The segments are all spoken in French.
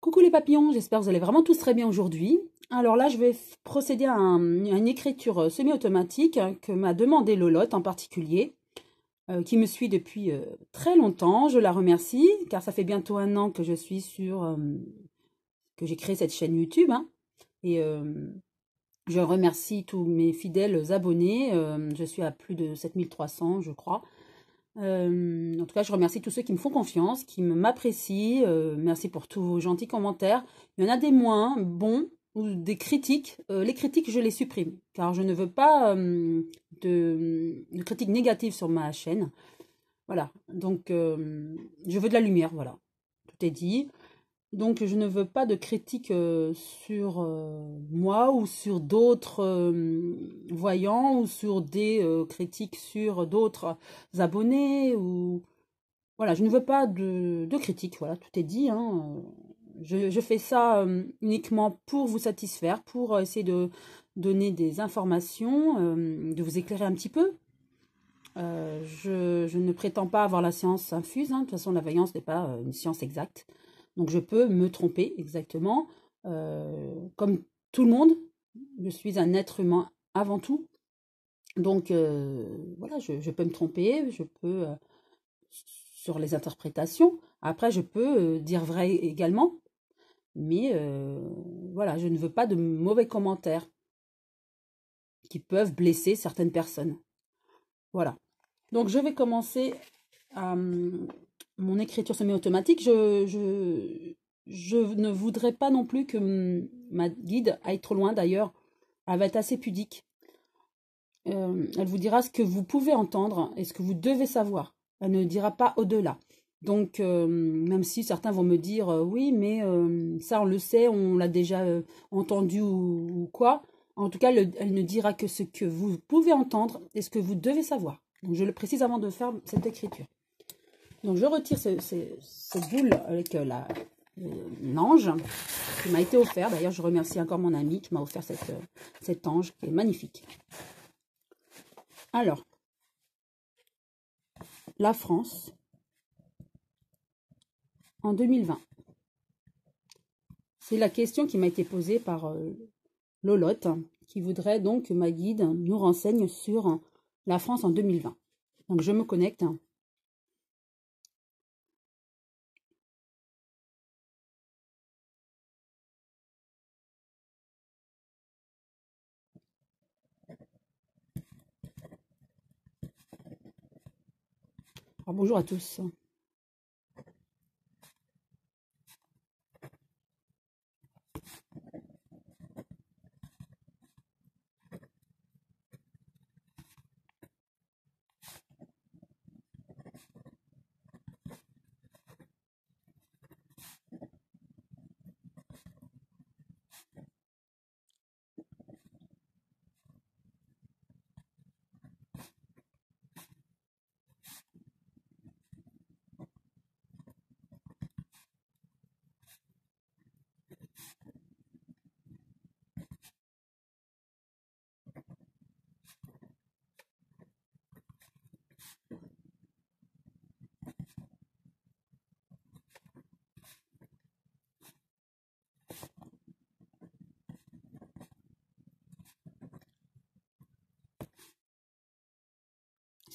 Coucou les papillons, j'espère que vous allez vraiment tous très bien aujourd'hui. Alors là, je vais procéder à une écriture semi-automatique que m'a demandé Lolotte en particulier, qui me suit depuis très longtemps. Je la remercie, car ça fait bientôt un an que je suis que j'ai créé cette chaîne YouTube, hein. Et je remercie tous mes fidèles abonnés. Je suis à plus de 7300, je crois. En tout cas, je remercie tous ceux qui me font confiance, qui m'apprécient. Merci pour tous vos gentils commentaires. Il y en a des moins bons ou des critiques. Les critiques, je les supprime, car je ne veux pas de critiques négatives sur ma chaîne. Voilà, donc je veux de la lumière, voilà. Tout est dit. Donc, je ne veux pas de critiques sur moi ou sur d'autres voyants ou sur des critiques sur d'autres abonnés. Ou voilà, je ne veux pas de critiques, voilà, tout est dit, hein. Je fais ça uniquement pour vous satisfaire, pour essayer de donner des informations, de vous éclairer un petit peu. Je ne prétends pas avoir la science infuse, hein. De toute façon, la voyance n'est pas une science exacte. Donc je peux me tromper exactement. Comme tout le monde, je suis un être humain avant tout. Donc voilà, je peux me tromper, je peux sur les interprétations. Après, je peux dire vrai également. Mais voilà, je ne veux pas de mauvais commentaires qui peuvent blesser certaines personnes. Voilà. Donc je vais commencer mon écriture semi-automatique. Je ne voudrais pas non plus que ma guide aille trop loin. D'ailleurs, elle va être assez pudique. Elle vous dira ce que vous pouvez entendre et ce que vous devez savoir. Elle ne dira pas au-delà. Donc, même si certains vont me dire oui, mais ça on le sait, on l'a déjà entendu ou quoi. En tout cas, elle ne dira que ce que vous pouvez entendre et ce que vous devez savoir. Donc, je le précise avant de faire cette écriture. Donc, je retire cette boule avec l'ange qui m'a été offert. D'ailleurs, je remercie encore mon ami qui m'a offert cet ange qui est magnifique. Alors, la France en 2020. C'est la question qui m'a été posée par Lolotte, qui voudrait donc que ma guide nous renseigne sur la France en 2020. Donc, je me connecte. Alors, bonjour à tous.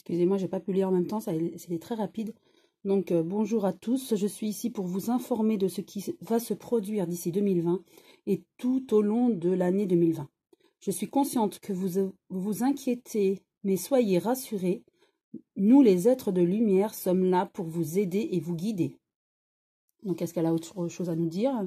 Excusez-moi, j'ai pas pu lire en même temps, c'était très rapide. Donc, bonjour à tous, je suis ici pour vous informer de ce qui va se produire d'ici 2020 et tout au long de l'année 2020. Je suis consciente que vous vous inquiétez, mais soyez rassurés, nous les êtres de lumière sommes là pour vous aider et vous guider. Donc, est-ce qu'elle a autre chose à nous dire?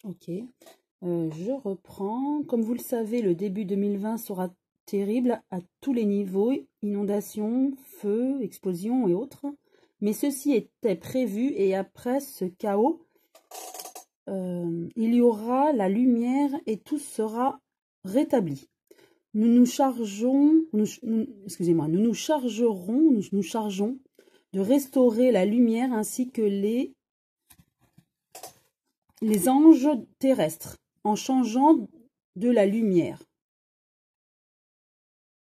Ok. Je reprends. Comme vous le savez, le début 2020 sera terrible à tous les niveaux, inondations, feux, explosions et autres. Mais ceci était prévu et après ce chaos, il y aura la lumière et tout sera rétabli. Nous nous chargeons, excusez-moi, nous nous chargerons, nous chargeons de restaurer la lumière ainsi que les anges terrestres en changeant de la lumière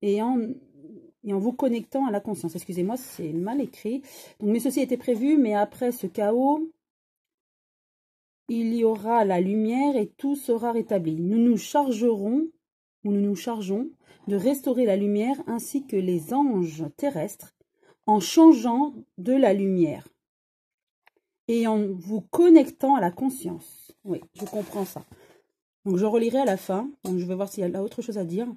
et en vous connectant à la conscience. Excusez-moi, c'est mal écrit. Donc, mais ceci était prévu, mais après ce chaos, il y aura la lumière et tout sera rétabli. Nous nous chargerons, ou nous nous chargeons, de restaurer la lumière ainsi que les anges terrestres en changeant de la lumière et en vous connectant à la conscience. Oui, je comprends ça. Donc, je relirai à la fin. Donc, je vais voir s'il y a autre chose à dire.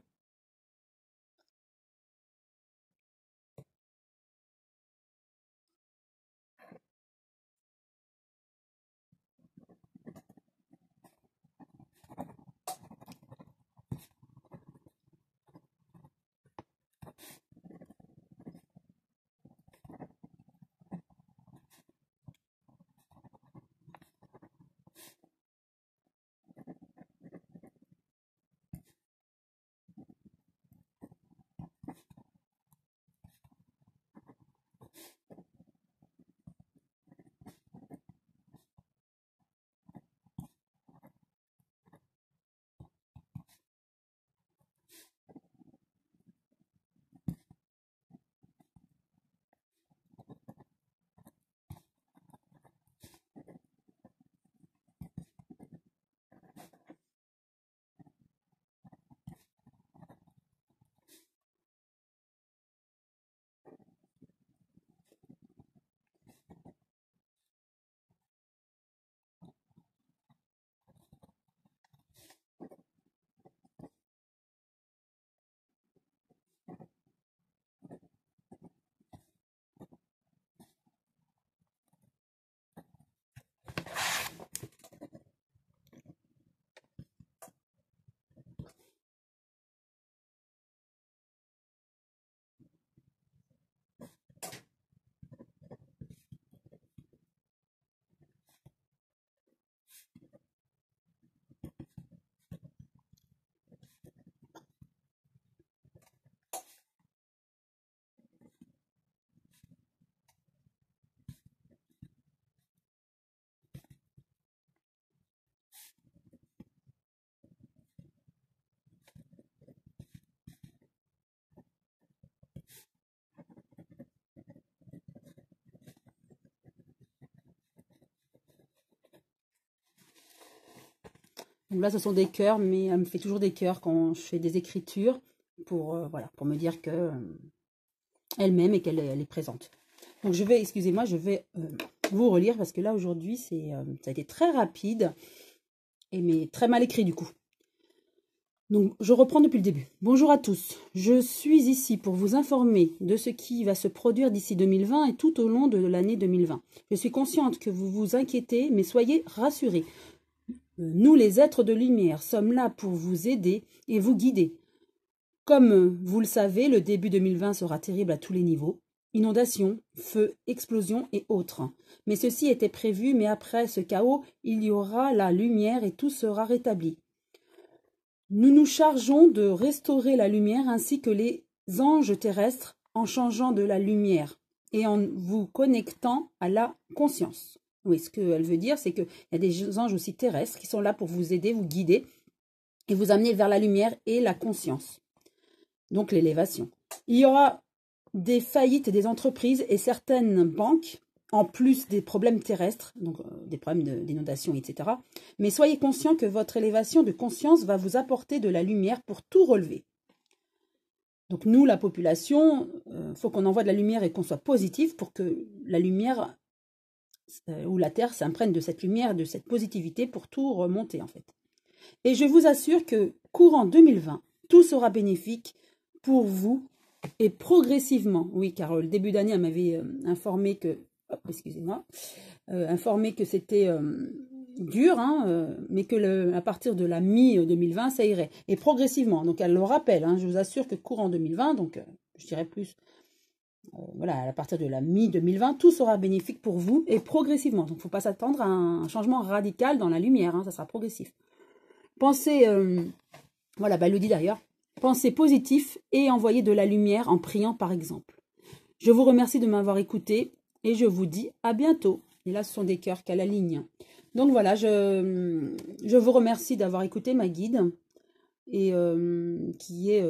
Donc là, ce sont des cœurs, mais elle me fait toujours des cœurs quand je fais des écritures pour, voilà, pour me dire que elle m'aime et qu'elle est présente. Donc je vais, excusez-moi, je vais vous relire parce que là aujourd'hui, ça a été très rapide et mais très mal écrit du coup. Donc je reprends depuis le début. Bonjour à tous, je suis ici pour vous informer de ce qui va se produire d'ici 2020 et tout au long de l'année 2020. Je suis consciente que vous vous inquiétez, mais soyez rassurés. Nous, les êtres de lumière, sommes là pour vous aider et vous guider. Comme vous le savez, le début 2020 sera terrible à tous les niveaux. Inondations, feux, explosions et autres. Mais ceci était prévu, mais après ce chaos, il y aura la lumière et tout sera rétabli. Nous nous chargeons de restaurer la lumière ainsi que les anges terrestres en changeant de la lumière et en vous connectant à la conscience. Oui, ce qu'elle veut dire, c'est qu'il y a des anges aussi terrestres qui sont là pour vous aider, vous guider et vous amener vers la lumière et la conscience. Donc l'élévation. Il y aura des faillites des entreprises et certaines banques, en plus des problèmes terrestres, donc des problèmes d'inondation, etc. Mais soyez conscient que votre élévation de conscience va vous apporter de la lumière pour tout relever. Donc nous, la population, faut qu'on envoie de la lumière et qu'on soit positif pour que la lumière ou la Terre s'imprègne de cette lumière, de cette positivité pour tout remonter en fait. Et je vous assure que courant 2020, tout sera bénéfique pour vous et progressivement. Oui, car le début d'année, elle m'avait informé que, excusez-moi, informé que c'était dur, hein, mais que à partir de la mi-2020, ça irait. Et progressivement. Donc, elle le rappelle, hein, je vous assure que courant 2020, donc je dirais plus, voilà, à partir de la mi-2020, tout sera bénéfique pour vous et progressivement. Donc, il ne faut pas s'attendre à un changement radical dans la lumière, hein, ça sera progressif. Pensez, voilà, bah, elle le dit d'ailleurs, pensez positif et envoyez de la lumière en priant par exemple. Je vous remercie de m'avoir écouté et je vous dis à bientôt. Et là, ce sont des cœurs qu'à la ligne. Donc voilà, je vous remercie d'avoir écouté ma guide et qui est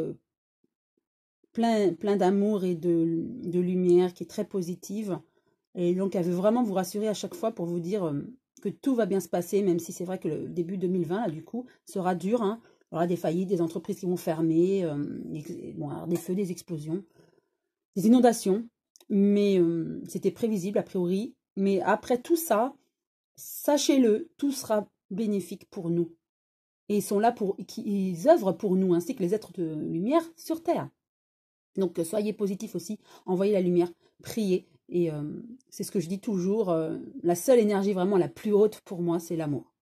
plein d'amour et de lumière, qui est très positive. Et donc, elle veut vraiment vous rassurer à chaque fois pour vous dire que tout va bien se passer, même si c'est vrai que le début 2020, là, du coup, sera dur. Hein. Il y aura des faillites, des entreprises qui vont fermer, bon, alors des feux, des explosions, des inondations. Mais c'était prévisible, a priori. Mais après tout ça, sachez-le, tout sera bénéfique pour nous. Et ils sont là ils œuvrent pour nous, ainsi que les êtres de lumière sur Terre. Donc, soyez positifs aussi, envoyez la lumière, priez. Et c'est ce que je dis toujours, la seule énergie vraiment la plus haute pour moi, c'est l'amour.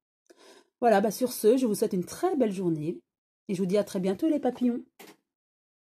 Voilà, bah sur ce, je vous souhaite une très belle journée. Et je vous dis à très bientôt les papillons.